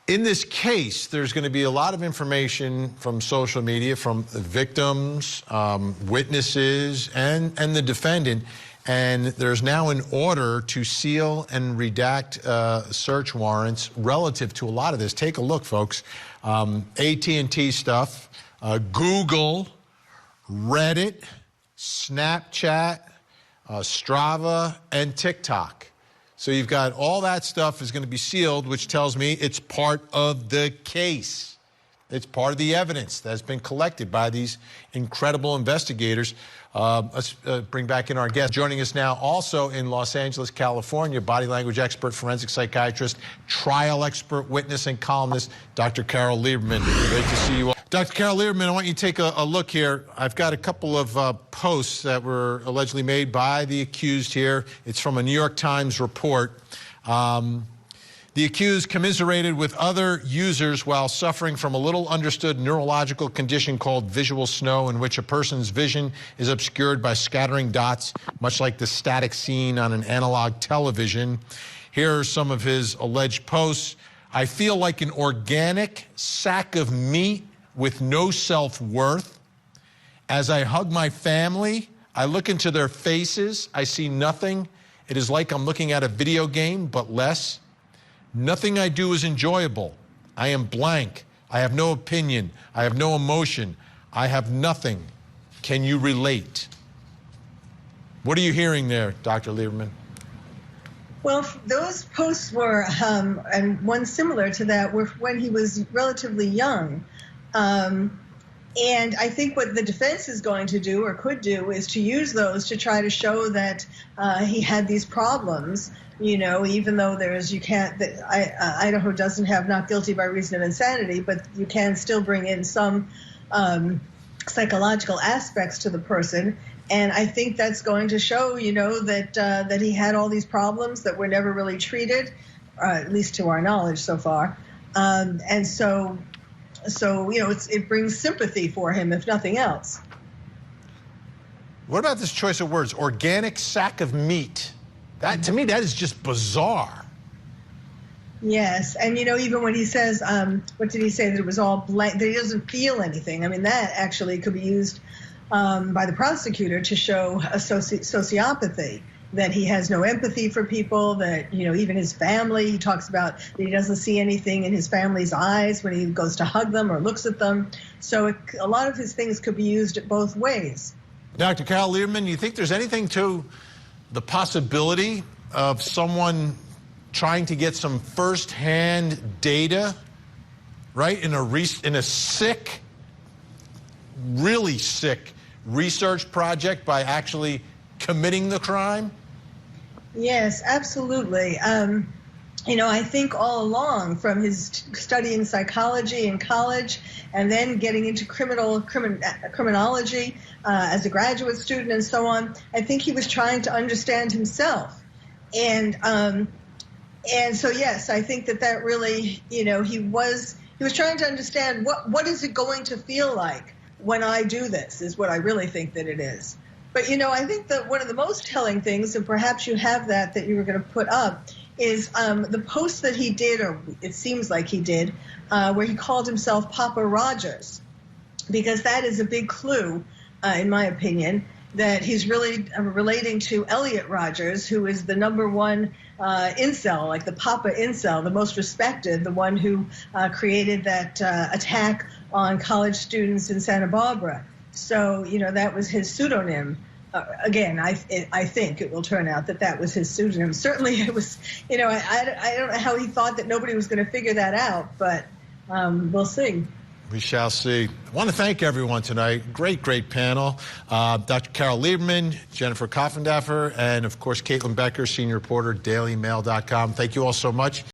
In this case, there's going to be a lot of information from social media, from the victims, witnesses, and the defendant. And there's now an order to seal and redact search warrants relative to a lot of this. Take a look, folks. AT&T stuff, Google, Reddit, Snapchat, Strava, and TikTok. So you've got all that stuff is going to be sealed, which tells me it's part of the case. It's part of the evidence that's been collected by these incredible investigators. Let's bring back in our guest. Joining us now also in Los Angeles, California, body language expert, forensic psychiatrist, trial expert, witness, and columnist, Dr. Carole Lieberman. Great to see you all. Dr. Carole Lieberman, I want you to take a look here. I've got a couple of posts that were allegedly made by the accused here. It's from a New York Times report. The accused commiserated with other users while suffering from a little understood neurological condition called visual snow, in which a person's vision is obscured by scattering dots, much like the static seen on an analog television. Here are some of his alleged posts. I feel like an organic sack of meat with no self-worth. As I hug my family, I look into their faces. I see nothing. It is like I'm looking at a video game, but less. Nothing I do is enjoyable. I am blank. I have no opinion. I have no emotion. I have nothing. Can you relate? What are you hearing there, Dr. Lieberman? Well, those posts were, and one similar to that, were when he was relatively young. And I think what the defense is going to do, or could do, is to use those to try to show that he had these problems. You know, even though Idaho doesn't have not guilty by reason of insanity, but you can still bring in some psychological aspects to the person. And I think that's going to show, you know, that he had all these problems that were never really treated, at least to our knowledge so far. And so you know, it brings sympathy for him, if nothing else. What about this choice of words, organic sack of meat? That, to me, that is just bizarre. Yes, and you know, even when he says, what did he say, that it was all blank, that he doesn't feel anything. I mean, that actually could be used by the prosecutor to show a sociopathy, that he has no empathy for people, that, you know, even his family, he talks about that he doesn't see anything in his family's eyes when he goes to hug them or looks at them. So a lot of his things could be used both ways. Dr. Carole Lieberman, you think there's anything to the possibility of someone trying to get some first-hand data, right, in a sick, really sick research project by actually committing the crime? Yes, absolutely. You know, I think all along, from his studying psychology in college and then getting into criminology as a graduate student and so on, I think he was trying to understand himself. And so, yes, I think that really, you know, he was trying to understand what is it going to feel like when I do this, is what I really think that it is. But, you know, I think that one of the most telling things, and perhaps you have that you were going to put up, is the post that he did, or it seems like he did, where he called himself Papa Rogers, because that is a big clue, in my opinion, that he's really relating to Elliot Rogers, who is the #1 incel, like the Papa incel, the most respected, the one who created that attack on college students in Santa Barbara. So, you know, that was his pseudonym. Again, I think it will turn out that was his pseudonym. Certainly it was, you know, I don't know how he thought that nobody was going to figure that out, but we'll see. We shall see. I want to thank everyone tonight. Great, great panel. Dr. Carole Lieberman, Jennifer Koffendaffer, and, of course, Caitlin Becker, senior reporter, dailymail.com. Thank you all so much.